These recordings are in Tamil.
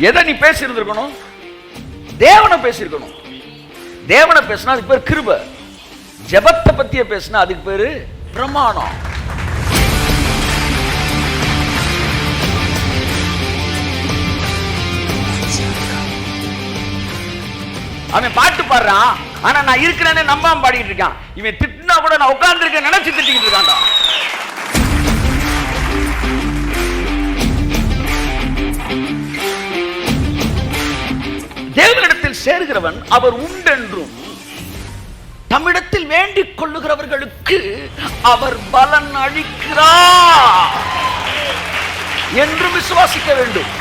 எதை நீ பேசியிருந்திருக்கணும்? தேவனை பேசியிருக்கணும். தேவனை பேசினா அதுக்கு பேர் கிருபை. ஜெபத்தை பத்தியே பேசினா அதுக்கு பேரு பிரமாணம். அவன் பாட்டு பாடுறான், ஆனா நான் இருக்கிறேன்னு நம்பாம பாடிக்கிட்டு இருக்கான். இவன் திட்டினா கூட நான் உட்கார்ந்து இருக்க நினைச்சு திட்டிக்கிட்டு இருக்கான்டா. தேவனிடத்தில் சேர்கிறவன் அவர் உண்டென்றும் தம்மிடத்தில் வேண்டிக் கொள்ளுகிறவர்களுக்கு அவர் பலன் அளிக்கிறார் என்று விசுவாசிக்க வேண்டும்.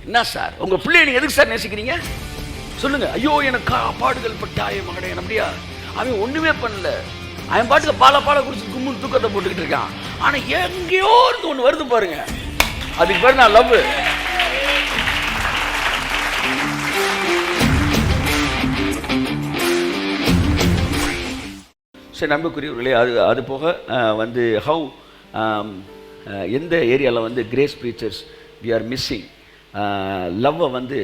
என்ன சார், உங்க பிள்ளைய நீங்க எதுக்கு சார் நேசிக்கிறீங்க சொல்லுங்க. ஐயோ எனக்கு பாடுகள் பட்டாய மகனே அப்படியா? அவன் ஒண்ணுமே பண்ணல, அவன் பாட்டுக்கு பால குடிச்சு கும்முன்னு தூக்கத்தை போட்டுக்கிட்டு இருக்கான். ஆனா எங்கேயோ இருந்து ஒண்ணு வருது பாருங்க, அதுக்கு பேர் நான் லவ். சரி நம்புக்குரியவர்களே, அது போக வந்து ஹவு எந்த ஏரியாவில் வந்து grace preachers we are missing, லவ்வை வந்து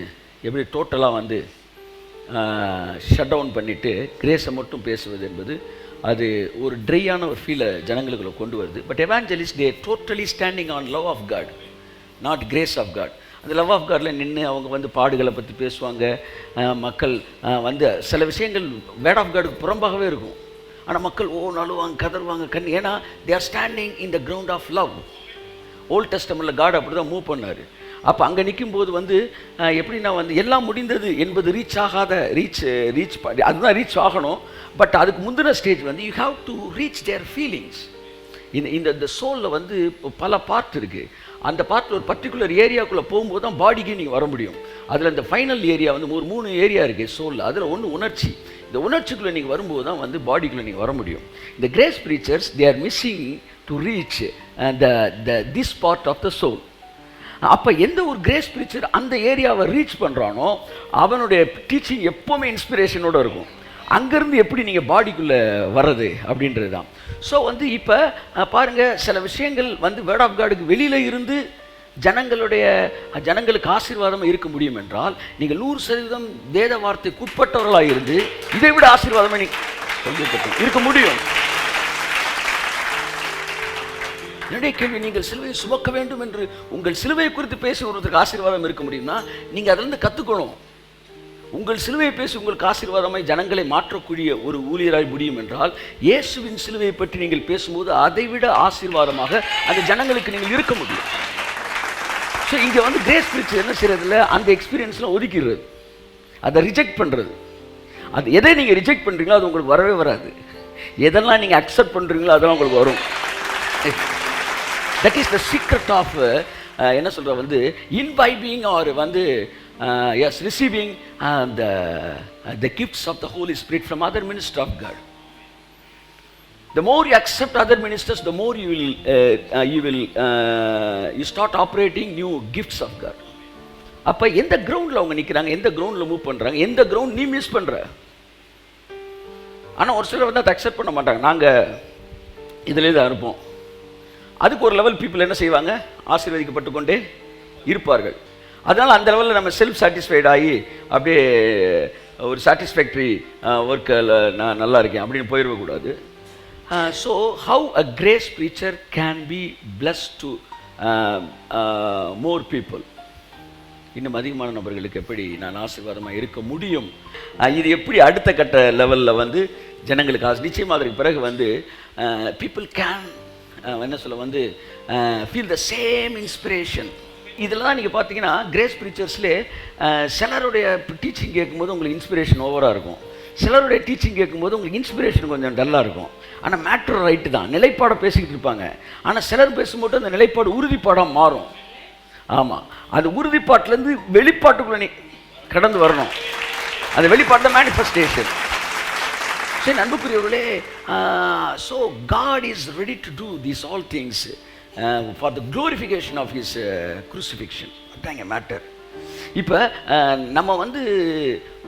எப்படி டோட்டலாக வந்து ஷட் டவுன் பண்ணிவிட்டு கிரேஸை மட்டும் பேசுவது என்பது அது ஒரு ட்ரையான ஒரு ஃபீலை ஜனங்களுக்குள்ள கொண்டு வருது. But evangelist they totally standing on love of God, not grace of God. அந்த லவ் ஆஃப் காடில் நின்று அவங்க வந்து பாடுகளை பற்றி பேசுவாங்க. மக்கள் வந்து சில விஷயங்கள் வேர்ட் ஆஃப் காடுக்கு புறம்பாகவே இருக்கும். ஆனால் மக்கள் நழுவாங்க, கதறுவாங்க, ஏன்னா they are standing in the ground of love. Old டெஸ்டமெண்ட்டில் காட் அப்படி தான் மூவ் பண்ணார். அப்போ அங்கே நிற்கும்போது வந்து எப்படின்னா வந்து எல்லாம் முடிந்தது என்பது ரீச் அதுதான் ரீச் ஆகணும். பட் அதுக்கு முந்தின ஸ்டேஜ் வந்து you have to reach there feelings. இந்த சோலில் வந்து பல பார்ட் இருக்குது. அந்த பார்ட்டில் ஒரு பர்டிகுலர் ஏரியாவுக்குள்ளே போகும்போது தான் பாடிக்கு நீங்கள் வர முடியும். அதில் இந்த ஃபைனல் ஏரியா வந்து ஒரு 3 ஏரியா இருக்குது சோலில். அதில் ஒன்று உணர்ச்சி. இந்த உணர்ச்சிக்குள்ளே நீங்கள் வரும்போது தான் வந்து பாடிக்குள்ளே நீங்கள் வர முடியும். இந்த grace preachers they are missing to reach this part of the soul. அப்போ எந்த ஒரு கிரேஸ் ப்ரீச்சர் அந்த ஏரியாவை ரீச் பண்ணுறானோ அவனுடைய டீச்சிங் எப்போவுமே இன்ஸ்பிரேஷனோடு இருக்கும். அங்கேருந்து எப்படி நீங்கள் பாடிக்குள்ளே வர்றது அப்படின்றது தான். ஸோ வந்து இப்போ பாருங்கள், சில விஷயங்கள் வந்து வேர்ட் ஆஃப் காடுக்கு வெளியில் இருந்து ஜனங்களுக்கு ஆசீர்வாதமாக இருக்க முடியும் என்றால் நீங்கள் 100% வேத வார்த்தைக்கு உட்பட்டவர்களாக இருந்து இதை விட ஆசீர்வாதமாக நீங்கள் இருக்க முடியும். என்னுடைய கேள்வி, நீங்கள் சிலுவையை சுமக்க வேண்டும் என்று உங்கள் சிலுவையை குறித்து பேசி ஒருவருக்கு ஆசீர்வாதம் இருக்க முடியும்னா நீங்கள் அதிலிருந்து கற்றுக்கணும். உங்கள் சிலுவையை பேசி உங்களுக்கு ஆசீர்வாதமாய் ஜனங்களை மாற்றக்கூடிய ஒரு ஊழியராய் முடியும் என்றால் இயேசுவின் சிலுவையை பற்றி நீங்கள் பேசும்போது அதைவிட ஆசீர்வாதமாக அந்த ஜனங்களுக்கு நீங்கள் இருக்க முடியும். ஸோ இங்கே வந்து கிரேஸ் ப்ரீச்சர் என்ன செய்யறதில்ல, அந்த எக்ஸ்பீரியன்ஸ்லாம் ஒதுக்கிறது, அதை ரிஜெக்ட் பண்ணுறது. அது எதை நீங்கள் ரிஜெக்ட் பண்ணுறீங்களோ அது உங்களுக்கு வரவே வராது. எதெல்லாம் நீங்கள் அக்செப்ட் பண்ணுறீங்களோ அதெல்லாம் உங்களுக்கு வரும். That is the secret of என்ன சொல்கிற வந்து இன்வைபிங் ஆர் வந்து as receiving the gifts of the Holy Spirit from other ministers of God. The more you accept other ministers, the more you start operating new gifts of God. அப்போ எந்த கிரவுண்டில் அவங்க நிற்கிறாங்க, எந்த கிரவுண்டில் மூவ் பண்ணுறாங்க, எந்த கிரவுண்ட் நீ மிஸ் பண்ணுற. ஆனால் ஒரு சிலர் வந்து அதை அக்செப்ட் பண்ண மாட்டாங்க. நாங்கள் இதிலே தான் இருப்போம். அதுக்கு ஒரு லெவல் பீப்புள் என்ன செய்வாங்க, ஆசீர்வதிக்கப்பட்டு கொண்டே இருப்பார்கள். அதனால் அந்த லெவலில் நம்ம செல்ஃப் சாட்டிஸ்ஃபைட் ஆகி அப்படியே ஒரு சாட்டிஸ்ஃபேக்டரி ஒர்க்கில் நான் நல்லா இருக்கேன் அப்படின்னு போயிடக்கூடாது. So how a grace preacher can be blessed to more people, இன்னும் அதிகமான நபர்களுக்கு எப்படி நான் ஆசீர்வாதமாக இருக்க முடியும், இது எப்படி அடுத்த கட்ட லெவலில் வந்து ஜனங்களுக்கு நிச்சயமாக அதற்கு பிறகு வந்து பீப்புள் கேன் என்ன சொல்ல வந்து ஃபீல் த சேம் இன்ஸ்பிரேஷன். இதெல்லாம் நீங்கள் பார்த்தீங்கன்னா கிரேஸ் ப்ரீச்சர்ஸ்லேயே சிலருடைய டீச்சிங் கேட்கும்போது உங்களுக்கு இன்ஸ்பிரேஷன் ஓவராக இருக்கும், சிலருடைய டீச்சிங் கேட்கும்போது உங்களுக்கு இன்ஸ்பிரேஷன் கொஞ்சம் டல்லாக இருக்கும். ஆனால் மேட்ரு ரைட்டு தான், நிலைப்பாடை பேசிக்கிட்டு இருப்பாங்க. ஆனால் சிலர் பேசும்போது அந்த நிலைப்பாடு உறுதிப்பாடாக மாறும். ஆமாம், அது உறுதிப்பாட்டிலேருந்து வெளிப்பாட்டுக்குள்ளே நீ கடந்து வரணும். அந்த வெளிப்பாட்டு மேனிஃபெஸ்டேஷன். சரி அன்புக்குரியவர்களே, so God is ready to do these all things for the glorification of his crucifixion. அதாங்க மேட்டர். இப்போ நம்ம வந்து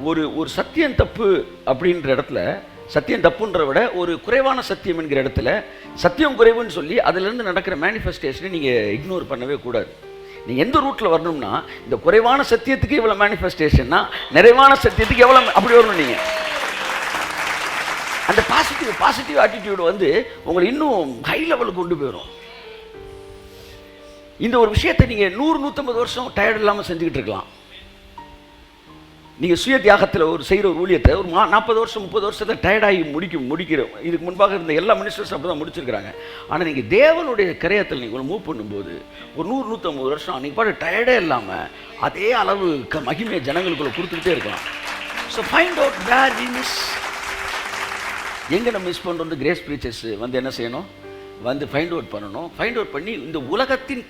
ஒரு ஒரு சத்தியம் தப்பு அப்படின்ற இடத்துல, சத்தியம் தப்புன்ற விட ஒரு குறைவான சத்தியம் என்கிற இடத்துல சத்தியம் குறைவுன்னு சொல்லி அதிலிருந்து நடக்கிற மேனிஃபெஸ்டேஷனை நீங்கள் இக்னோர் பண்ணவே கூடாது. நீங்கள் எந்த ரூட்டில் வரணும்னா, இந்த குறைவான சத்தியத்துக்கு எவ்வளோ மேனிஃபெஸ்டேஷன்னா நிறைவான சத்தியத்துக்கு எவ்வளோ அப்படி வரணும். நீங்கள் அந்த பாசிட்டிவ் ஆட்டிடியூடு வந்து உங்களை இன்னும் ஹை லெவலுக்கு கொண்டு போயிடும். இந்த ஒரு விஷயத்தை நீங்கள் 100-150 வருஷம் டயர்ட் இல்லாமல் செஞ்சுக்கிட்டு இருக்கலாம். நீங்கள் சுய தியாகத்தில் செய்கிற ஒரு ஊழியத்தை ஒரு 40 வருஷம் 30 வருஷத்தை டயர்டாகி முடிக்கிறோம். இதுக்கு முன்பாக இருந்த எல்லா மினிஸ்டர்ஸும் அப்படி தான் முடிச்சிருக்கிறாங்க. ஆனால் நீங்கள் தேவனுடைய கரையத்தில் நீங்கள் மூவ் பண்ணும்போது ஒரு 100-150 வருஷம் நீங்கள் பாட்டு டயர்டே இல்லாமல் அதே அளவு மகிமையை ஜனங்களுக்குள்ள கொடுத்துக்கிட்டே இருக்கலாம். So find out where we miss. எங்கே நம்ம மிஸ் பண்ணுறது? கிரேஸ் ப்ரீச்சர்ஸ் வந்து என்ன செய்யணும்? வந்து ஃபைண்ட் அவுட் பண்ணணும். ஃபைண்ட் அவுட் பண்ணி இந்த உலகத்தின்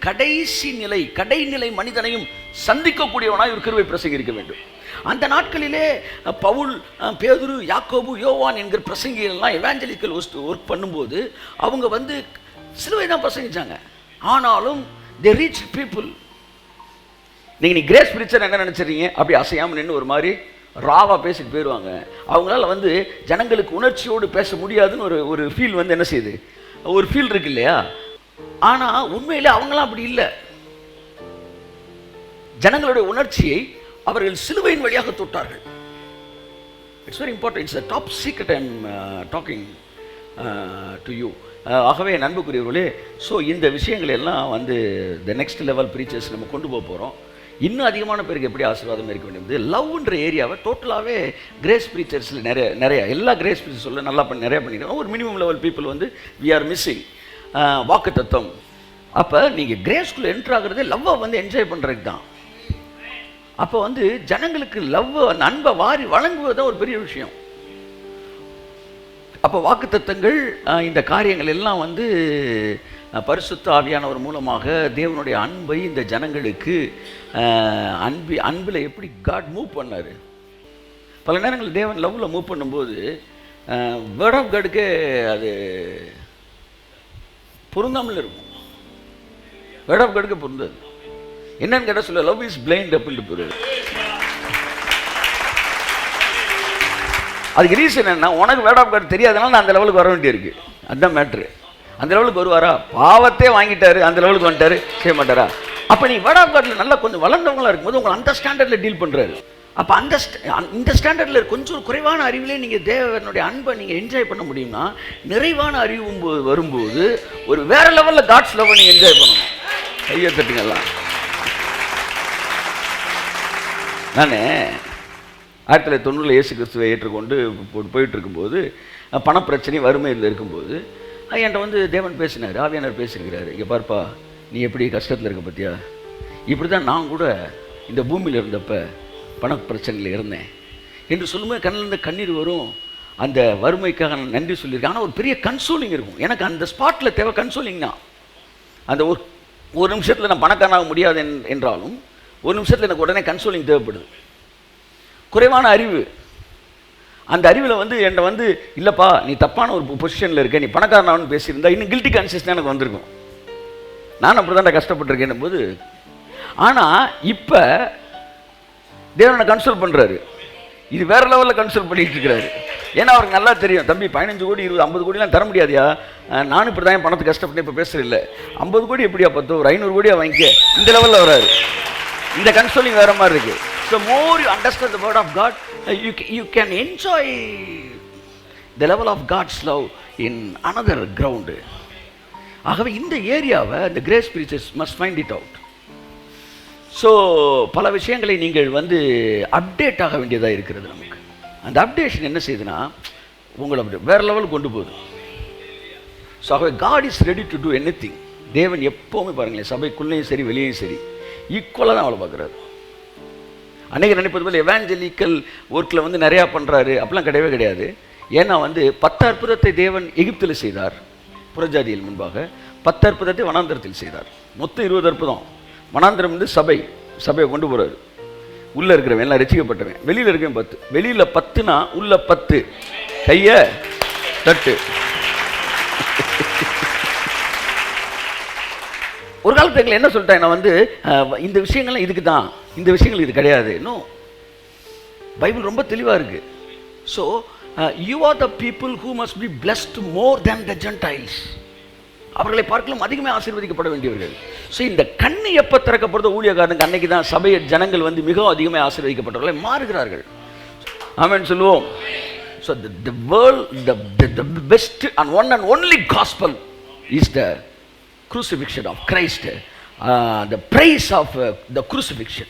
கடைநிலை மனிதனையும் சந்திக்கக்கூடியவனாய் ஒரு கிருபை பிரசங்கிக்க வேண்டும். அந்த நாட்களிலே பவுல், பேதுரு, யாக்கோபு, யோவான் என்கிற பிரசங்கிகள்லாம் எவாஞ்சலிக்கல் ஒர்க் பண்ணும்போது அவங்க வந்து சிலுவை தான் பிரசங்கிச்சாங்க. ஆனாலும் they reached people. நீ கிரேஸ் ப்ரீச்சர் என்ன நினைச்சிருக்கீங்க? அப்படி அசையாமல் நின்று ஒரு மாதிரி ராவா பேசிட்டு போயிடுவாங்க. அவங்களால வந்து ஜனங்களுக்கு உணர்ச்சியோடு பேச முடியாதுன்னு ஒரு ஃபீல் வந்து என்ன செய்யுது? ஒரு ஃபீல் இருக்கு இல்லையா? ஆனால் உண்மையிலே அவங்களாம் அப்படி இல்லை. ஜனங்களுடைய உணர்ச்சியை அவர்கள் சிலுவையின் வழியாக தொட்டார்கள். It's very important. இட்ஸ் a top secret I am talking to you. ஆகவே நண்புக்குரியவர்களே, ஸோ இந்த விஷயங்கள் எல்லாம் வந்து த நெக்ஸ்ட் லெவல் ப்ரீச்சர்ஸ் நம்ம கொண்டு போக போகிறோம். இன்னும் அதிகமான பேருக்கு எப்படி ஆசீர்வாதம் இருக்க வேண்டியது? லவ்ன்ற ஏரியாவை டோட்டலாகவே கிரேஸ் ப்ரீச்சர்ஸில் நிறைய எல்லா கிரேஸ் ப்ரீச்சர்ஸ் சொல்ல நல்லா நிறையா பண்ணிக்கிறோம். ஒரு மினிமம் லெவல் பீப்புள் வந்து வி ஆர் மிஸ்ஸிங் வாக்கு தத்துவம். அப்போ நீங்கள் கிரேஸ்குள்ளே என்ட்ரு ஆகுறதே லவ்வை வந்து என்ஜாய் பண்ணுறதுக்கு தான். அப்போ வந்து ஜனங்களுக்கு அந்த அன்பை வாரி வழங்குவது தான் ஒரு பெரிய விஷயம். அப்போ வாக்குத்தத்தங்கள் இந்த காரியங்கள் எல்லாம் வந்து பரிசுத்த ஆவியானவர் மூலமாக தேவனுடைய அன்பை இந்த ஜனங்களுக்கு அன்பில் எப்படி காட் மூவ் பண்ணார். பல நேரங்களில் தேவன் லவ்வில் மூவ் பண்ணும்போது வேர்ட் ஆஃப் காடுக்கே அது பொருந்தாமல் இருக்கும். வேர்ட் ஆஃப் காடுக்கே பொருந்தாது. என்னன்னு கேட்டால் சொல்ல லவ் இஸ் பிளைண்ட் அப்படின்ட்டு போயிடுது. அதுக்கு ரீசன் என்ன? உனக்கு வேர்ட் ஆஃப் காட் தெரியாதனால நான் அந்த லெவலுக்கு வர வேண்டியிருக்கு. அதுதான் மேட்ரு. அந்த லெவலுக்கு வருவாரா? பாவத்தே வாங்கிட்டாரு, அந்த லெவலுக்கு வந்துட்டாரு, செய்ய மாட்டாரா? அப்போ நீ வேர்ட் ஆஃப் காட்டில் நல்லா கொஞ்சம் வளர்ந்தவங்களா இருக்கும்போது உங்களை அந்த ஸ்டாண்டர்டில் டீல் பண்ணுறாரு. அப்போ இந்த ஸ்டாண்டர்டில் கொஞ்சம் குறைவான அறிவிலே நீங்கள் தேவனுடைய அன்பை நீங்கள் என்ஜாய் பண்ண முடியும்னா, நிறைவான அறிவு வரும்போது ஒரு வேற லெவலில் காட்ஸ் லவ்வை நீங்கள் என்ஜாய் பண்ணணும். கையை தட்டுங்கலாம். நான் 1990 இயேசு கிறிஸ்துவை ஏற்றுக்கொண்டு போயிட்டு இருக்கும்போது பணப்பிரச்சனை வறுமையில் இருக்கும்போது என்கிட்ட வந்து தேவன் பேசினார், ஆவியானவர் பேசியிருக்கிறாரு. இங்கே பார்ப்பா, நீ எப்படி கஷ்டத்தில் இருக்க பார்த்தியா? இப்படி தான் நான் கூட இந்த பூமியில் இருந்தப்போ பணப்பிரச்சனையில் இருந்தேன் என்று சொல்லும்போது கண்ணிலேருந்து கண்ணீர் வரும். அந்த வறுமைக்காக நான் நன்றி சொல்லியிருக்கேன். ஆனால் ஒரு பெரிய கன்சோலிங் இருக்கும். எனக்கு அந்த ஸ்பாட்டில் தேவை கன்சோலிங் தான். அந்த ஒரு நிமிஷத்தில் நான் பணக்காரனாக முடியாது என்றாலும் ஒரு நிமிஷத்தில் எனக்கு உடனே கன்சோலிங் தேவைப்படுது. குறைவான அறிவு, அந்த அறிவில் வந்து என்கிட்ட வந்து இல்லைப்பா நீ தப்பான ஒரு பொசிஷனில் இருக்க, நீ பணக்காரனான்னு பேசியிருந்தா இன்னும் கில்ட்டி கான்சியஸ் எனக்கு வந்திருக்கும். நான் அப்படி தான் கஷ்டப்பட்டுருக்கேன் போது. ஆனால் இப்போ தேவனை கன்சோல் பண்ணுறாரு. இது வேற லெவலில் கன்சோல் பண்ணிட்டு இருக்கிறாரு. ஏன்னா அவருக்கு நல்லா தெரியும், தம்பி 15 கோடி 20 50 கோடிலாம் தர முடியாதியா, நானும் இப்படி தான் என் பணத்தை கஷ்டப்பட்டு இப்போ பேசுகிறேன். இல்லை 50 கோடி எப்படியா 10 ஒரு 500 கோடியா வாங்கிக்க, இந்த லெவலில் வராரு. இந்த கன்சோலிங் வேற மாதிரி இருக்கு. So more you understand the word of God, you can enjoy the level of God's love in another ground. ஆகவே இந்த ஏரியாவை இந்த grace preachers must find it out. So பல விஷயங்களை நீங்கள் வந்து அப்டேட் ஆக வேண்டியதாக இருக்கிறது. நமக்கு அந்த அப்டேஷன் என்ன செய்யுதுன்னா உங்களை அப்படி வேறு லெவலுக்கு கொண்டு போகுது. ஸோ ஆகவே God is ready to do anything. தேவன் எப்போவுமே பாருங்களேன், சபைக்குள்ளேயும் சரி வெளியும் சரி ஈக்குவலாக தான் அவளை பார்க்குறாரு. அன்றைக்கி நினைப்பது போல் எவாஞ்சலிக்கல் ஒர்க்கில் வந்து நிறையா பண்ணுறாரு அப்படிலாம் கிடையவே கிடையாது. ஏன்னா வந்து 10 அற்புதத்தை தேவன் எகிப்தில் செய்தார் புறஜாதியில் முன்பாக, 10 அற்புதத்தை வனாந்தரத்தில் செய்தார். மொத்தம் 20 அற்புதம். வனாந்திரம் வந்து சபையை கொண்டு போகிறாரு. உள்ளே இருக்கிறவன் எல்லாம் ரசிக்கப்பட்டவன், வெளியில் இருக்கவன் 10. வெளியில் 10னா உள்ள 10. கையை தட்டு. ஒரு காலத்துல என்ன சொல்லிட்டேன், நான் வந்து இந்த விஷயங்கள்லாம் இதுக்கு தான் இந்த விஷயங்கள் இது கிடையாது. இன்னும் பைபிள் ரொம்ப தெளிவாக இருக்குது. So you are the people who must be blessed more than the Gentiles. அவர்களை பார்க்கலாம் அதிகமாக ஆசீர்வதிக்கப்பட வேண்டியவர்கள். ஸோ இந்த கண்ணு எப்போ திறக்கப்படுறதோ ஊழியக்காரனுக்கு அன்னைக்கு தான் சபையை ஜனங்கள் வந்து மிகவும் அதிகமாக ஆசீர்வதிக்கப்பட்டவர்களை மாறுகிறார்கள். ஆமென் சொல்லுவோம். So the world, the best and one and only gospel is the crucifixion of Christ, the praise of the crucifixion.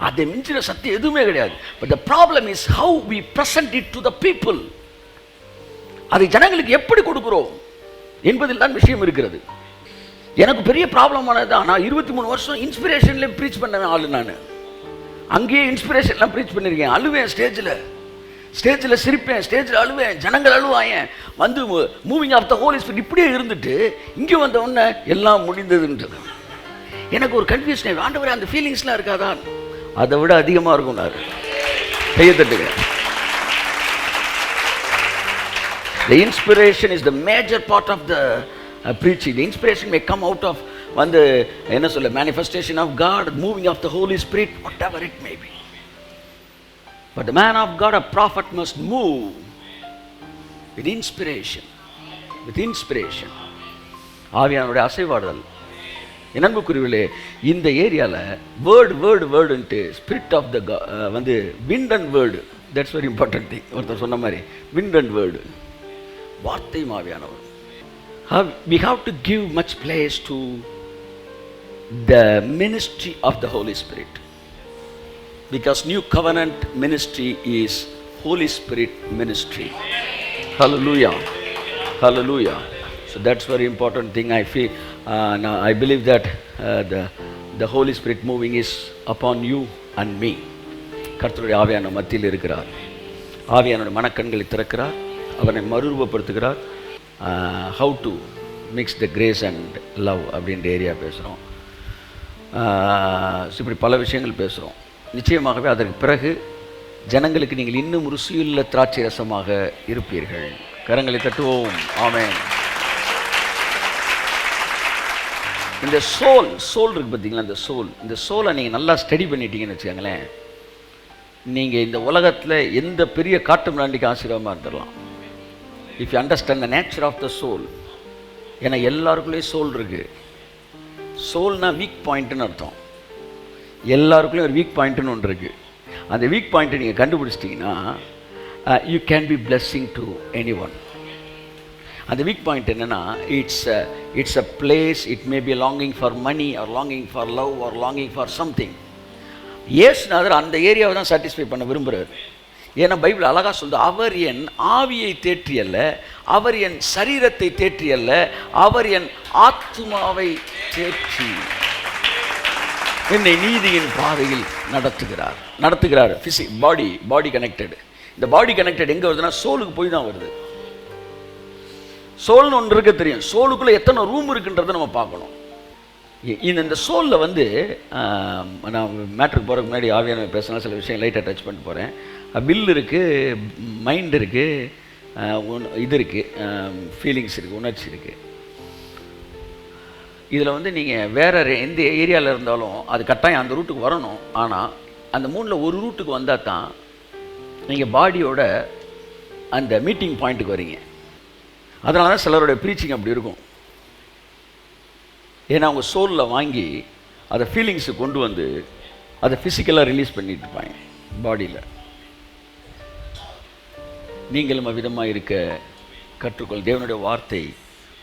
அதை மிஞ்சின சத்தியம் எதுவுமே கிடையாது. But the problem is how we present it to the people. அதை ஜனங்களுக்கு எப்படி கொடுக்கிறோம் என்பதில் தான் விஷயம் இருக்கிறது. எனக்கு பெரிய ப்ராப்ளமானது தான். நான் 23 வருஷம் இன்ஸ்பிரேஷன்லேயே ப்ரீச் பண்ண ஆளு. நான் அங்கேயே இன்ஸ்பிரேஷன்லாம் ப்ரீச் பண்ணியிருக்கேன். அழுவேன், ஸ்டேஜில் சிரிப்பேன், ஸ்டேஜில் அழுவேன், ஜனங்கள் அழுவாயேன். வந்து moving of the Holy Spirit இப்படியே இருந்துட்டு இங்கே வந்த உடனே எல்லாம் முடிந்ததுன்றது எனக்கு ஒரு கன்ஃபியூஷன். ஆண்டவரே அந்த ஃபீலிங்ஸ்லாம் இருக்காதான்? அதை விட அதிகமாக இருக்கும். நான் கையை தட்டுகிறேன். The inspiration is the major part of the preaching. The inspiration may come out of வந்து என்ன சொல்ல manifestation of God, moving of the Holy Spirit, whatever it may be. But the man of God, a prophet, must move with inspiration. With inspiration. ஆவியானுடைய அசைவாடுதல். என் அன்புக்குரியவர்களே, இந்த ஏரியாவில் வேர்டுன்ட்டு ஸ்பிரிட் ஆஃப் த வந்து wind and word, that's very important thing. ஒருத்தர் சொன்ன மாதிரி விண்ட் அண்ட் வேர்டு, வார்த்தை ஆவியானவர். We have to give much place to the ministry of the Holy Spirit, because new covenant ministry is Holy Spirit ministry. Hallelujah, hallelujah. So that's very important thing. I feel now I believe that the Holy Spirit moving is upon you and me. கர்த்தருடைய ஆவியான மத்தியில் இருக்கிறார். ஆவியானுடைய மனக்கண்களை திறக்கிறார், அவனை மறுரூபப்படுத்துகிறார். how to mix the grace and love அப்படின்ற ஏரியா பேசுகிறோம். இப்படி பல விஷயங்கள் பேசுகிறோம். நிச்சயமாகவே அதற்கு பிறகு ஜனங்களுக்கு நீங்கள் இன்னும் ருசியுள்ள திராட்சை ரசமாக இருப்பீர்கள். கரங்களை தட்டுவோம். ஆமென். இந்த சோல் இருக்குது பார்த்தீங்களா, இந்த சோலை நீங்கள் நல்லா ஸ்டடி பண்ணிட்டீங்கன்னு வச்சுக்கோங்களேன், நீங்கள் இந்த உலகத்தில் எந்த பெரிய காட்டு மிராண்டிக்கு ஆசீர்வாதமாக இருந்துடலாம். If you understand the nature of the soul. ஏன்னா எல்லாருக்குள்ளேயும் சோல் இருக்குது. சோல்னா வீக் பாயிண்ட்டுன்னு அர்த்தம். எல்லாருக்குள்ளேயும் ஒரு வீக் பாயிண்ட்டுன்னு ஒன்று இருக்குது. அந்த வீக் பாயிண்ட்டை நீங்கள் கண்டுபிடிச்சிட்டிங்கன்னா you can be blessing to anyone. அந்த வீக் பாயிண்ட் என்னென்னா, it's a place. It may be longing for money or longing for love or longing for something. இயேசுநாதர் அந்த ஏரியாவை தான் சாட்டிஸ்ஃபை பண்ண விரும்புகிறார். ஏன்னா பைபிள் அழகாக சொல்லுது, அவர் என் ஆவியை தேற்றியல்ல, அவர் என் சரீரத்தை தேற்றியல்ல, அவர் என் ஆத்மாவை தேற்றி என்னை நீதியின் பாதையில் நடத்துகிறார். Body connected. இந்த பாடி கனெக்டட் எங்கே வருதுன்னா சோலுக்கு போய் தான் வருது. சோல்னு ஒன்று இருக்க தெரியும். சோலுக்குள்ளே எத்தனை ரூம் இருக்குன்றதை நம்ம பார்க்கணும். இந்த சோலில் வந்து நான் மேட்ருக்கு போகிறதுக்கு முன்னாடி ஆவியான பேசினா சில விஷயம் லைட்டாக டச் பண்ணிட்டு போகிறேன். வில் இருக்குது, மைண்ட் இருக்குது, இது இருக்குது, ஃபீலிங்ஸ் இருக்குது, உணர்ச்சி இருக்குது. இதில் வந்து நீங்கள் வேறு எந்த ஏரியாவில் இருந்தாலும் அது கட்டாயம் அந்த ரூட்டுக்கு வரணும். ஆனால் அந்த மூணில் ஒரு ரூட்டுக்கு வந்தால் தான் நீங்கள் பாடியோட அந்த மீட்டிங் பாயிண்ட்டுக்கு வரீங்க. அதனால தான் சிலருடைய ப்ரீச்சிங் அப்படி இருக்கும். ஏன்னா அவங்க சோலில் வாங்கி அதை ஃபீலிங்ஸு கொண்டு வந்து அதை ஃபிசிக்கலாக ரிலீஸ் பண்ணிட்டு இருப்பாங்க பாடியில். நீங்களும் அவ்விதமாக இருக்க கற்றுக்கொள். தேவனுடைய வார்த்தை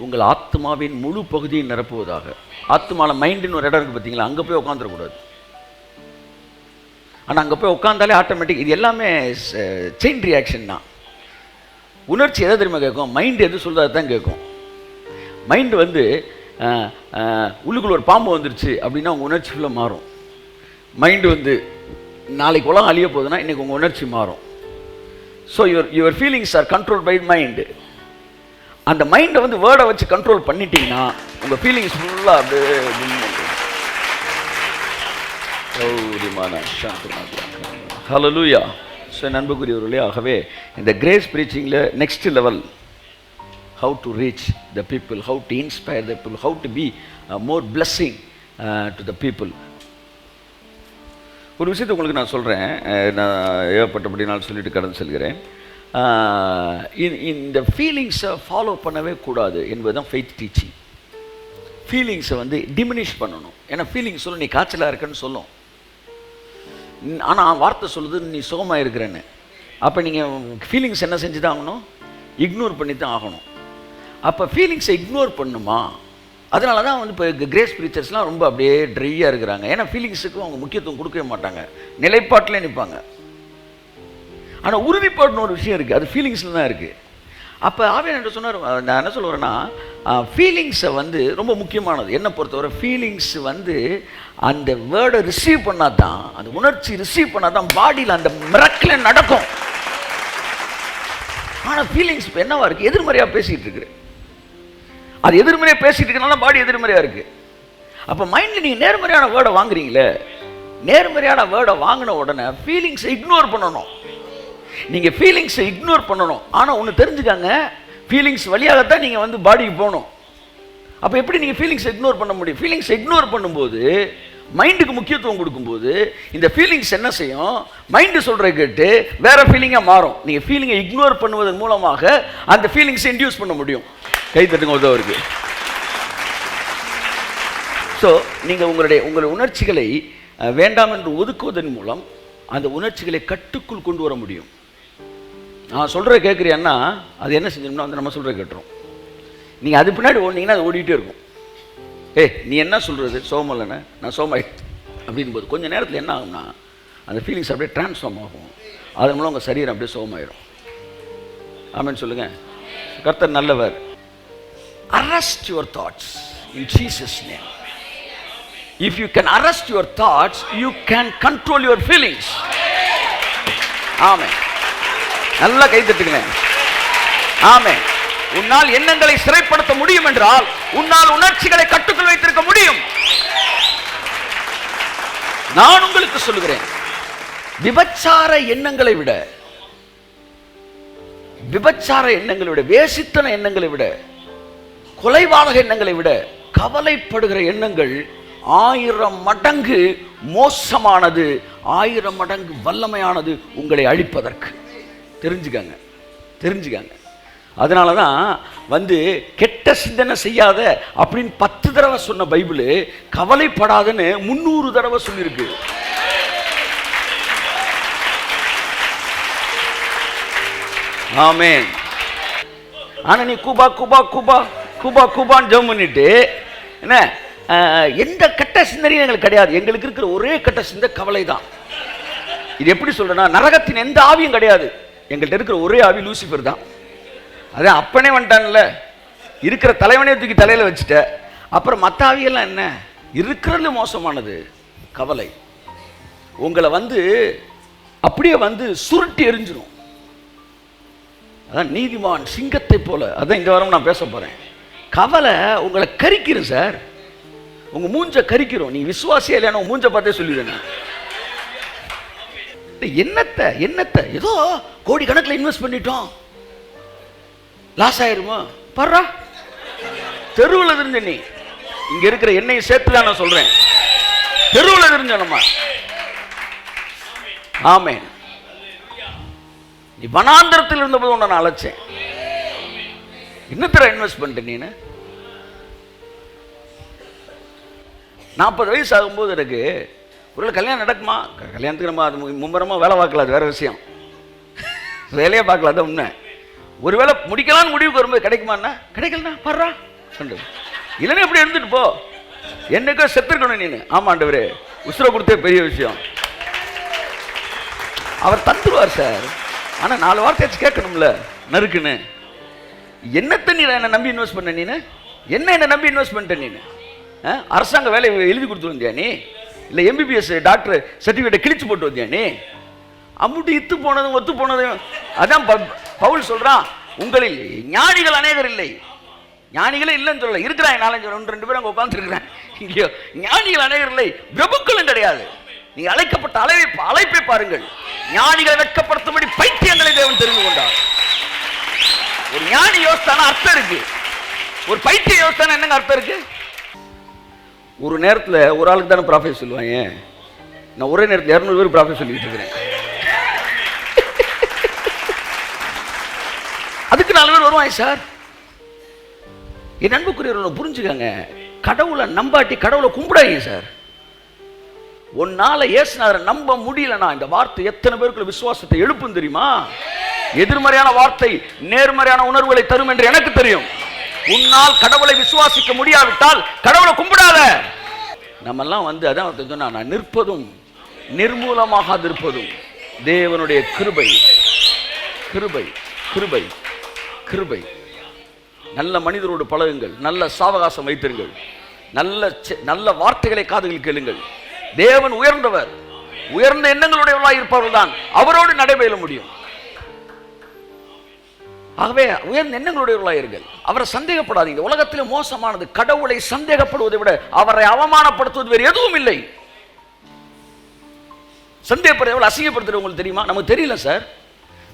உங்கள் ஆத்மாவின் முழு பகுதியை நிரப்புவதாக. ஆத்மாவில் மைண்டுன்னு ஒரு இடம் இருக்குது பார்த்தீங்களா, அங்கே போய் உட்காந்துடக்கூடாது. ஆனால் அங்கே போய் உட்காந்தாலே ஆட்டோமேட்டிக் இது எல்லாமே செயின் ரியாக்ஷன் தான். உணர்ச்சி எதை தெரியுமா கேட்கும்? மைண்டு எது சொல்கிறது தான் கேட்கும். மைண்டு வந்து உள்ளுக்குள்ள ஒரு பாம்பு வந்துருச்சு அப்படின்னா உங்கள் உணர்ச்சி ஃபுல்லாக மாறும். மைண்டு வந்து நாளைக்கு உலகம் அழிய போகுதுன்னா இன்றைக்கி உங்கள் உணர்ச்சி மாறும். So your feelings are control by mind. அந்த மைண்டை வந்து வேர்டை வச்சு கண்ட்ரோல் பண்ணிட்டீங்கன்னா உங்கள் ஃபீலிங்ஸ் ஃபுல்லாக அப்படியே ஹல்லேலூயா. ஸோ நண்புக்குரியவர்களே, ஆகவே இந்த கிரேஸ் ப்ரீச்சிங்கில் next level, how to reach the people, how to inspire the people, how to be more blessing to the people. ஒரு விஷயத்தை உங்களுக்கு நான் சொல்கிறேன், நான் ஏற்பட்டபடி நான் சொல்லிட்டு கடந்து செல்கிறேன். இந்த ஃபீலிங்ஸை ஃபாலோ பண்ணவே கூடாது என்பது தான் ஃபெய்த் டீச்சிங். ஃபீலிங்ஸை வந்து டிமினிஷ் பண்ணணும். ஏன்னா ஃபீலிங்ஸ் சொல்லும் நீ காய்ச்சலாக இருக்குன்னு சொல்லும், ஆனால் வார்த்தை சொல்லுது நீ சுகமாக இருக்கிறேன்னு. அப்போ நீங்கள் ஃபீலிங்ஸ் என்ன செஞ்சு தான் ஆகணும்? இக்னோர் பண்ணி தான் ஆகணும். அப்போ ஃபீலிங்ஸை இக்னோர் பண்ணுமா? அதனால தான் வந்து இப்போ கிரேஸ் ப்ரீச்சர்ஸ்லாம் ரொம்ப அப்படியே ட்ரையாக இருக்கிறாங்க. ஏன்னா ஃபீலிங்ஸுக்கும் அவங்க முக்கியத்துவம் கொடுக்கவே மாட்டாங்க, நிலைப்பாட்டிலே நிற்பாங்க. ஆனால் உறுதிப்பாடுன்னு ஒரு விஷயம் இருக்குது, அது ஃபீலிங்ஸில் தான் இருக்குது. அப்போ ஆவியானவர் என்ன சொன்னார், நான் என்ன சொல்ல வரேன்னா, ஃபீலிங்ஸை வந்து ரொம்ப முக்கியமானது. என்னை பொறுத்தவரை ஃபீலிங்ஸ் வந்து அந்த வேர்டை ரிசீவ் பண்ணால் தான், அந்த உணர்ச்சி ரிசீவ் பண்ணால் தான் பாடியில் அந்த மிரக்கில் நடக்கும். ஆனால் ஃபீலிங்ஸ் இப்போ என்னவா இருக்குது? எதிர்மறையாக பேசிகிட்டு இருக்குது. அது எதிர்மறையாக பேசிகிட்டு இருக்கனால பாடி எதிர்மறையாக இருக்குது. அப்போ மைண்டில் நீங்கள் நேர்மறையான வேர்டை வாங்குறீங்களே, நேர்மறையான வேர்டை வாங்கின உடனே ஃபீலிங்ஸை இக்னோர் பண்ணணும். நீங்கள் ஃபீலிங்ஸை இக்னோர் பண்ணணும். ஆனால் ஒன்று தெரிஞ்சுக்காங்க, ஃபீலிங்ஸ் வழியாகத்தான் நீங்கள் வந்து பாடிக்கு போகணும். அப்போ எப்படி நீங்கள் ஃபீலிங்ஸை இக்னோர் பண்ண முடியும்? ஃபீலிங்ஸை இக்னோர் பண்ணும்போது, மைண்டுக்கு முக்கியத்துவம் கொடுக்கும்போது இந்த ஃபீலிங்ஸ் என்ன செய்யும்? மைண்டு சொல்கிற கேட்டு வேறு ஃபீலிங்காக மாறும். நீங்கள் ஃபீலிங்கை இக்னோர் பண்ணுவதன் மூலமாக அந்த ஃபீலிங்ஸை இன்டியூஸ் பண்ண முடியும். கை தட்டுங்க உதவருக்கு. ஸோ நீங்கள் உங்களுடைய உணர்ச்சிகளை வேண்டாம் என்று ஒதுக்குவதன் மூலம் அந்த உணர்ச்சிகளை கட்டுக்குள் கொண்டு வர முடியும். நான் சொல்கிற கேட்குறியான்னா அது என்ன செஞ்சோம்னா வந்து நம்ம சொல்கிற கேட்டுரும். நீங்கள் அது பின்னாடி ஓடினீங்கன்னா அது ஓடிக்கிட்டே இருக்கும். நீ என்ன சொல்கிறது, சோமல்லண்ணே நான் சோமாய் அப்படின் போது கொஞ்சம் நேரத்தில் என்ன ஆகும்னா அந்த ஃபீலிங்ஸ் அப்படியே ட்ரான்ஸ்ஃபார்ம் ஆகும். அதன் மூலம் உங்கள் சரீரம் அப்படியே சோமாயிடும். ஆமென் சொல்லுங்கள். கர்த்தர் நல்லவர். Arrest your thoughts in Jesus' name. If you can arrest your thoughts, you can control your feelings. ஆமென். நல்லா கை தட்டுங்களேன். ஆமென். உன்னால் எண்ணங்களை சிறைப்படுத்த முடியும் என்றால் உன்னால் உணர்ச்சிகளை கட்டுக்குள் வைத்திருக்க முடியும். நான் உங்களுக்கு சொல்லுகிறேன், விபச்சார எண்ணங்களை விட, வேசித்தன எண்ணங்களை விட, கொலைபாதக எண்ணங்களை விட கவலைப்படுகிற எண்ணங்கள் 1000 மடங்கு மோசமானது, 1000 மடங்கு வல்லமையானது உங்களை அழிப்பதற்கு. தெரிஞ்சுக்காங்க. அதனால தான் வந்து கெட்ட சிந்தனை செய்யாத அப்படின்னு 10 தடவை சொன்ன பைபிள் கவலைப்படாதன்னு 300 தடவை சொல்லியிருக்கு. ஆமென். ஆனா நீ கூபா கூபா கூபா கூபா கூபான்னு ஜெபம் பண்ணிட்டு என்ன, எந்த கெட்ட சிந்தனையும் எங்களுக்கு கிடையாது. எங்களுக்கு இருக்கிற ஒரே கெட்ட சிந்தை கவலை தான். இது எப்படி சொல்றேன்னா, நரகத்தின் எந்த ஆவியும் கிடையாது. எங்கள்கிட்ட இருக்கிற ஒரே ஆவி லூசிஃபர் தான். அதான் அப்பனே வந்துட்டான்ல, இருக்கிற தலைவனே தூக்கி தலையில் வச்சுட்ட. அப்புறம் மற்ற ஆவியெல்லாம் என்ன? இருக்கிறது மோசமானது கவலை. உங்களை வந்து அப்படியே வந்து சுருட்டி எரிஞ்சிடும். அதான் நீதிமான் சிங்கத்தை போல. அதான் இந்த வாரம் நான் பேச போகிறேன். கவலை உங்களை கரிக்கிறோம் சார், உங்கள் மூஞ்ச கரிக்கிறோம். நீ விசுவாசியா இல்லையா மூஞ்ச பார்த்தே சொல்லிடுறேன். என்னத்தை ஏதோ கோடி கணக்கில் இன்வெஸ்ட் பண்ணிட்டோம், லாஸ் ஆயிருமா பர்றா. தெருவில் தெரிஞ்ச நீ இங்க இருக்கிற எண்ணெயை சேர்த்து நான் சொல்றேன், தெருவில் தெரிஞ்ச நம்ம. ஆமென். நீ வனாந்தரத்தில் இருந்தபோது உன்னை நான் அழைச்சேன். என்னத்தர இன்வெஸ்ட் பண்ணிட்ட நீனு? 40 வயசு ஆகும்போது எனக்கு ஒரு கல்யாணம் நடக்குமா? கல்யாணத்துக்கு நம்ம அது மும்பரமாக வேலை பார்க்கல, அது வேற விஷயம். வேலையே பார்க்கல, அது உண்மை. ஒருவேளை முடிக்கலான்னு முடிவுக்கு வரும்போது கிடைக்குமாண்ணா? கிடைக்கலண்ணா பர்றா சொல்லு. இல்லைன்னா எப்படி இருந்துட்டு போ, என்னைக்கோ செத்துருக்கணும் நீனு. ஆமாண்டவரே, உசுரை கொடுத்தே பெரிய விஷயம். அவர் தந்துருவார் சார். ஆனால் 4 வார்த்தையாச்சும் கேட்கணும்ல நறுக்குன்னு. என்னத்தை நீ என்னை நம்பி இன்வெஸ்ட் பண்ண நீனு? என்ன நம்பி இன்வெஸ்ட் பண்ணிட்ட நீனு? அரசாங்க வேலை எழுதி கொடுத்து வந்தியா நீ? இல்லை எம்பிபிஎஸ் டாக்டர் சர்டிஃபிகேட்டை கிழிச்சு போட்டு வந்தியா நீ? அம்முட்டி இத்து போனதும் ஒத்து போனதும். அதான் பவுல் சொல்றான், உங்களில் ஞானிகள் அநேகர் இல்லை. ஞானிகளே இல்லைன்னு சொல்லல, இருக்கிறாங்க 4-5 பேர் அங்கே உட்காந்துருக்கிறேன். இங்கேயோ ஞானிகள் அநேகர் இல்லை, பிரபுக்களும் கிடையாது. நீங்க அழைக்கப்பட்ட அழைப்பை பாருங்கள். ஞானிகளை வெட்கப்படுத்தும்படி பைத்தியங்களை தேவன் தெரிந்து கொண்டார். ஒரு ஞானி யோசித்தான அர்த்தம் இருக்கு, ஒரு பைத்திய யோசித்தான என்னங்க அர்த்தம் இருக்கு? ஒரு நேரத்தில் ஒரு ஆளுக்கு தானே ப்ராஃபெட் சொல்லுவாங்க, நான் ஒரே நேரத்தில் 200 பேர் ப்ராஃபிட் சொல்லிட்டு இருக்கிறேன். அதுக்கு 4 பேர் வருவாங்க சார். என் அன்புக்குரியவர்களை புரிஞ்சுக்கங்க, கடவுளை நம்பாட்டி கடவுளை கும்பிடாதீங்க சார். உன்னால இயேசுநாதரை நம்ப முடியலனா இந்த வார்த்தை எத்தனை பேருக்குள்ள விசுவாசத்தை எழுப்பும் தெரியுமா? எதிர்மறையான வார்த்தை நேர்மறையான உணர்வுகளை தரும் என்று எனக்கு தெரியும். உன்னால் கடவுளை விசுவாசிக்க முடியாவிட்டால் கடவுளை கும்பிடாத. நம்ம எல்லாம் அதான் சொன்னா, நான் நிற்பதும் நிர்மூலமாக இருப்பதும் தேவனுடைய கிருபை கிருபை கிருபை கிருபை. நல்ல மனிதரோடு பழகுங்கள், நல்ல சாவகாசம் வைத்திருங்கள், நல்ல வார்த்தைகளை காதுகள் கேளுங்கள். தேவன் உயர்ந்தவர், உயர்ந்த எண்ணங்களுடையவர்களாக இருப்பவர்கள் தான் அவரோடு நடைபெற முடியும். ஆகவே உயர்ந்த எண்ணங்களுடையவர்களாக இருங்கள், அவரை சந்தேகப்படாதீங்க. உலகத்திலே மோசமானது கடவுளை சந்தேகப்படுவதை விட அவரை அவமானப்படுத்துவது வேறு எதுவும் இல்லை. சந்தேகப்படுறவர்கள் அசிங்கப்படுத்துறது உங்களுக்கு தெரியுமா? நமக்கு தெரியல சார்.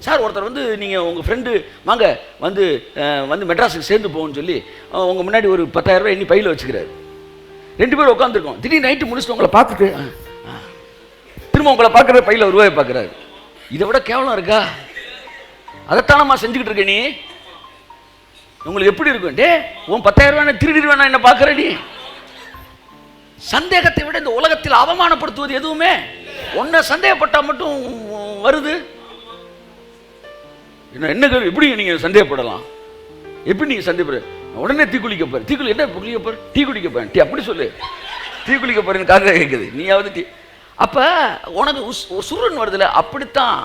சார் ஒருத்தர் நீங்கள் உங்கள் ஃப்ரெண்டு வாங்க மெட்ராஸுக்கு சேர்ந்து போகணும்னு சொல்லி உங்கள் முன்னாடி ஒரு 10,000 ரூபாய் எண்ணி பையில் வச்சுக்கிறாரு. 2 பேர் உட்காந்துருக்கோம். திடீர்னு நைட்டு முடிச்சுட்டு உங்களை பார்த்துட்டு திரும்ப உங்களை பார்க்குற பையில் ஒரு ரூபாயை பார்க்குறாரு. இதை விட கேவலம் இருக்கா? அதைத்தானம்மா செஞ்சுக்கிட்டு இருக்க நீ. உங்களுக்கு எப்படி இருக்கும்? டே உன் 10,000 ரூபாய் திருடிடுவேனா என்ன பார்க்குற நீ? சந்தேகத்தை விட இந்த உலகத்தில் அவமானப்படுத்துவது எதுவுமே ஒன்றை சந்தேகப்பட்டால் மட்டும் வருது. என்ன எப்படி நீங்கள் சந்தேகப்படலாம்? எப்படி நீங்கள் சந்தேகப்பட? உடனே தீக்குளிக்க போற. தீக்குளி என்ன குளிக்க போற? டீ குடிக்க போறேன். டீ அப்படி சொல்லு. டீ குளிக்க போறேன்னு காதுல கேட்குது. நீயாவது டீ. அப்ப உனக்கு சுருன்னு வருதுல. அப்படித்தான்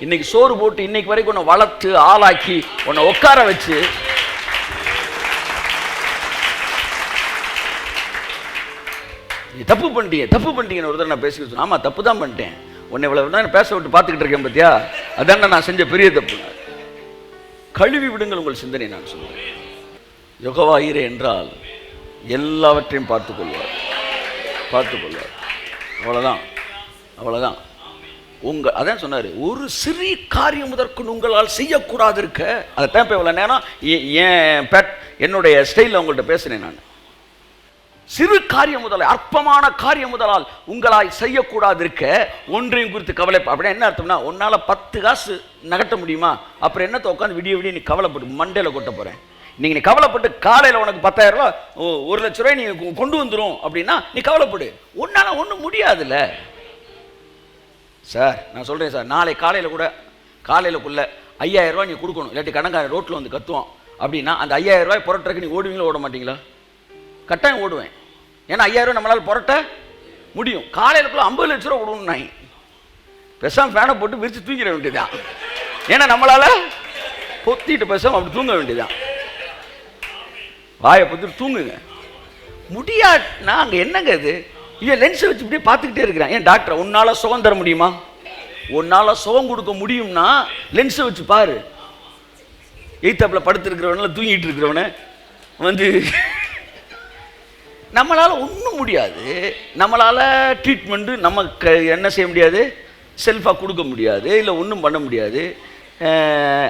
இன்னைக்கு சோறு போட்டு இன்னைக்கு வரைக்கும் உன்னை வளர்த்து ஆளாக்கி உன்னை உட்கார வச்சு நீ தப்பு பண்ணிட்டீங்கன்னு ஒரு தடவை நான் பேசிக்கிட்டு சொன்னேன். ஆமா தப்பு தான் பண்ணிட்டேன். உன்னை இவ்வளவு தான் பேச விட்டு பார்த்துக்கிட்டு இருக்கேன் பார்த்தியா, அதான் நான் செஞ்ச பெரிய தப்பு. கழுவி விடுங்கள் உங்கள் சிந்தனை. நான் சொல்றேன், யெகோவா ஈரே என்றால் எல்லாவற்றையும் பார்த்துக்கொள்வார். அவ்வளவுதான். அதான் சொன்னாரு, ஒரு சிறிய காரியம் முதற்கொண்டு உங்களால் செய்யக்கூடாது இருக்க. அதைத்தான் இப்போ இவ்வளோ நேரம் என்னுடைய ஸ்டைலில் உங்கள்கிட்ட பேசுனேன். நான் சிறு காரியம் முதலால், அற்பமான காரியம் முதலால் உங்களால் செய்யக்கூடாது இருக்க ஒன்றையும் குறித்து கவலை. அப்படின்னா என்ன அர்த்தம்னா, உன்னால 10 காசு நகட்ட முடியுமா? அப்புறம் என்னத்தை உட்காந்து விடிய நீ கவலைப்பட்டு மண்டையில கொட்ட போறேன். நீங்க நீ கவலைப்பட்டு காலையில் உனக்கு 10,000 ரூபாய் 1 லட்ச ரூபாய் நீ கொண்டு வந்துடும் அப்படின்னா நீ கவலைப்படு. உன்னால ஒன்றும் முடியாதுல்ல சார். நான் சொல்றேன் சார், நாளை காலையிலக்குள்ள 5,000 ரூபாய் நீ கொடுக்கணும். இல்லாட்டி கணக்காரன் ரோட்டில் வந்து கத்துவான் அப்படின்னா அந்த 5,000 ரூபாய் புரட்டுறதுக்கு நீ ஓடுவீங்களா ஓட மாட்டீங்களா? கட்டாயம் ஓடுவேன். ஏன்னா 5,000 ரூபாய் நம்மளால் புரட்ட முடியும். காலையிலக்குள்ள 50 லட்ச ரூபா கொடுக்கணும். நான் பெசாம ஃபேனை போட்டு விரிச்சு தூங்கிட வேண்டியதுதான். ஏன்னா நம்மளால பொத்திட்டு பெசாம அப்படி தூங்க வேண்டியதுதான். வாயை பொத்திட்டு தூங்குங்க. முடியாதுன்னா அங்கே என்னங்க இது? இவன் லென்ஸை வச்சு இப்படியே பார்த்துக்கிட்டே இருக்கிறான். ஏன் டாக்டர் உன்னால சுகம் தர முடியுமா? உன்னால சுகம் கொடுக்க முடியும்னா லென்ஸை வச்சு பாரு. எய்த்தாப்பில் படுத்துருக்கிறவன தூங்கிட்டு இருக்கிறவன நம்மளால ஒன்றும் முடியாது. நம்மளால ட்ரீட்மெண்ட்டு நமக்கு என்ன செய்ய முடியாது, செல்ஃபாக கொடுக்க முடியாது, இல்லை ஒன்றும் பண்ண முடியாது.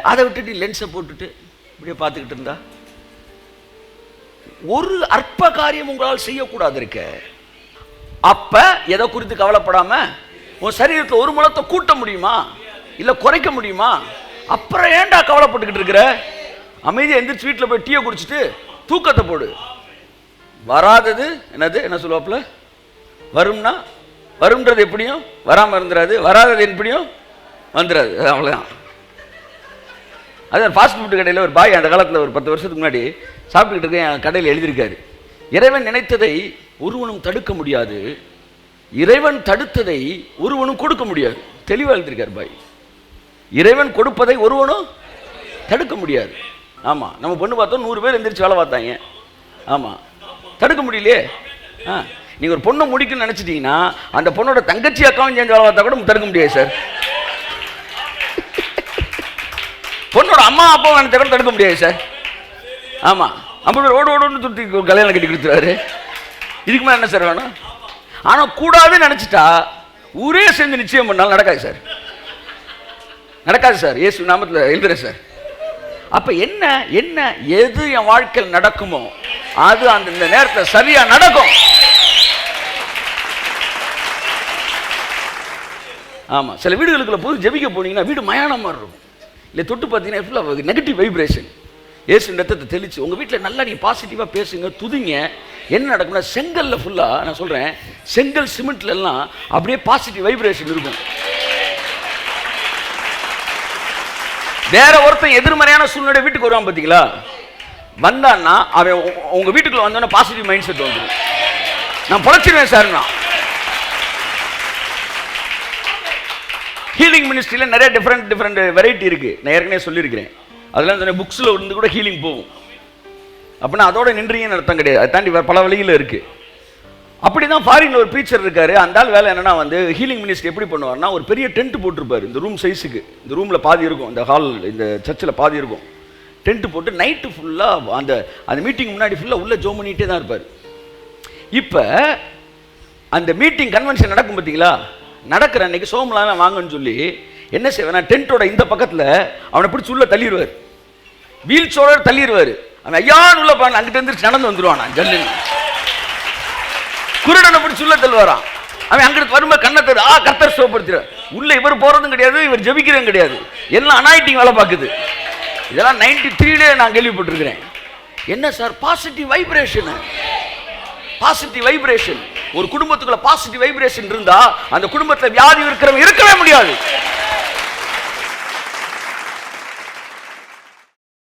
அதை விட்டுட்டு லென்ஸை போட்டுட்டு இப்படியே பார்த்துக்கிட்டு இருந்தா ஒரு அற்ப காரியம் உங்களால் செய்யக்கூடாது இருக்க. அப்ப எதை குறித்து கவலைப்படாம உன் சரீரத்தில் 1 முழத்தை கூட்ட முடியுமா, இல்லை குறைக்க முடியுமா? அப்புறம் ஏன்டா கவலைப்பட்டுக்கிட்டு இருக்கிற? அமைதியாக எந்திரிச்சு வீட்டில் போய் டீயை குடிச்சிட்டு தூக்கத்தை போடு. வராதது என்ன சொல்லுவாப்புல, வரும்ன்றது எப்படியும் வராமல் இருந்துராது, வராதது எப்படியும் வந்துடாது. அவ்வளோதான். அது ஃபாஸ்ட் ஃபுட்டு கடையில் ஒரு பாய் அந்த காலத்தில் ஒரு 10 வருஷத்துக்கு முன்னாடி சாப்பிட்டுக்கிட்டு இருக்க என் கடையில் எழுதியிருக்காரு, இறைவன் நினைத்ததை ஒருவனும் தடுக்க முடியாது, இறைவன் தடுத்ததை ஒருவனும் கொடுக்க முடியாது. தெளிவாக எழுதியிருக்கார் பாய். இறைவன் கொடுப்பதை ஒருவனும் தடுக்க முடியாது. ஆமாம், நம்ம பொண்ணு பார்த்தோம் 100 பேர் எந்திரிச்சு வேலை பார்த்தாங்க. ஆமாம், தடுக்க முடியலையே. நீங்கள் ஒரு பொண்ணை முடிக்கணும்னு நினச்சிட்டிங்கன்னா அந்த பொண்ணோட தங்கச்சி அக்காவும் சேர்ந்து வேலை பார்த்தா கூட தடுக்க முடியாது சார். பொண்ணோட அம்மா அப்பா நினைச்சா கூட தடுக்க முடியாது சார். ஆமாம், அப்படி ஓடு துட்டி கல்யாணம் கட்டி கொடுத்துருவாரு. இதுக்கு மேலே என்ன சார் வேணும்? ஆனால் கூடாதுன்னு நினச்சிட்டா ஊரே சேர்ந்து நிச்சயம் பண்ணாலும் நடக்காது சார். நடக்காது சார். இயேசு நாமத்தில் எழுதுறேன் சார். அப்போ என்ன எது என் வாழ்க்கையில் நடக்குமோ அது அந்த நேரத்தில் சரியா நடக்கும். ஆமாம், சில வீடுகளுக்குள்ள போது ஜெபிக்க போனீங்கன்னா வீடு மயானம் மாதிரி இருக்கும். இல்லை தொட்டு பார்த்தீங்கன்னா ஃபுல்லாக நெகட்டிவ் வைப்ரேஷன். ஏசு ரத்தத்தை தெளிச்சு உங்கள் வீட்டில் நல்லா நீங்கள் பாசிட்டிவாக பேசுங்க, துதிங்க. என்ன நடக்கும்னா செங்கல்ல ஃபுல்லாக, நான் சொல்கிறேன், செங்கல் சிமெண்ட்ல எல்லாம் அப்படியே பாசிட்டிவ் வைப்ரேஷன் இருக்கும். வேற ஒருத்தன் எதிர்மறையான சூழ்நிலை வீட்டுக்கு வருவான் பார்த்தீங்களா, வந்தான்னா அவன் உங்கள் வீட்டுக்குள்ள வந்தோன்னா பாசிட்டிவ் மைண்ட் செட் வந்துடும். நான் பொழைச்சிருவேன் சார். நான் ஹீலிங் மினிஸ்ட்ரியில் நிறைய டிஃப்ரெண்ட் வெரைட்டி இருக்குது. நான் ஏற்கனவே சொல்லியிருக்கிறேன். அதெல்லாம் சொன்ன புக்ஸில் இருந்து கூட ஹீலிங் போகும். அப்படின்னா அதோட நின்றீங்கன்னு அர்த்தம் கிடையாது. அதை தாண்டி பல வழியில் இருக்குது. அப்படி தான் ஃபாரினில் ஒரு ப்ரீச்சர் இருக்காரு. அந்த ஆள் வேலை என்னன்னா வந்து ஹீலிங் மினிஸ்ட்ரி எப்படி பண்ணுவார்னா, ஒரு பெரிய டென்ட் போட்டிருப்பார். இந்த ரூம் சைஸுக்கு, இந்த ரூமில் பாதி இருக்கும், இந்த ஹால், இந்த சர்ச்சில் பாதி இருக்கும். டென்ட் போட்டு நைட்டு ஃபுல்லாக அந்த மீட்டிங் முன்னாடி ஃபுல்லாக உள்ளே ஜோம் பண்ணிகிட்டே தான் இருப்பார். இப்போ அந்த மீட்டிங் கன்வென்ஷன் நடக்கும் பார்த்தீங்களா, நடக்கிற அன்னைக்கு சோமலாம் வாங்கன்னு சொல்லி என்ன செய்வேன்னா, டென்ட்டோட இந்த பக்கத்தில் அவனை பிடிச்சி உள்ள தள்ளிடுவார். வீல் சோழர் தள்ளிடுவார். அவன் ஐயான்னு உள்ள பாருங்க, அங்கிட்ட இருந்து நடந்து வந்துடுவான். நான் ஜல்லு குருடனை பிடிச்சி உள்ள தள்ளுவாரான். அவன் அங்கிட்டு வரும்போது கண்ணத்தை கர்த்தர் சோப்படுத்துறார். உள்ள இவர் போறதும் கிடையாது, இவர் ஜெபிக்கிறதும் கிடையாது. எல்லாம் அனாயிட்டிங் வேலை பார்க்குது. இதெல்லாம் 93 நான் கேள்விப்பட்டிருக்கிறேன். என்ன sir? Positive vibration. Positive vibration. ஒரு குடும்பத்துக்குள்ள பாசிட்டிவ் வைப்ரேஷன் இருந்தா அந்த குடும்பத்தில் வியாதி இருக்கிறவங்க இருக்கவே முடியாது.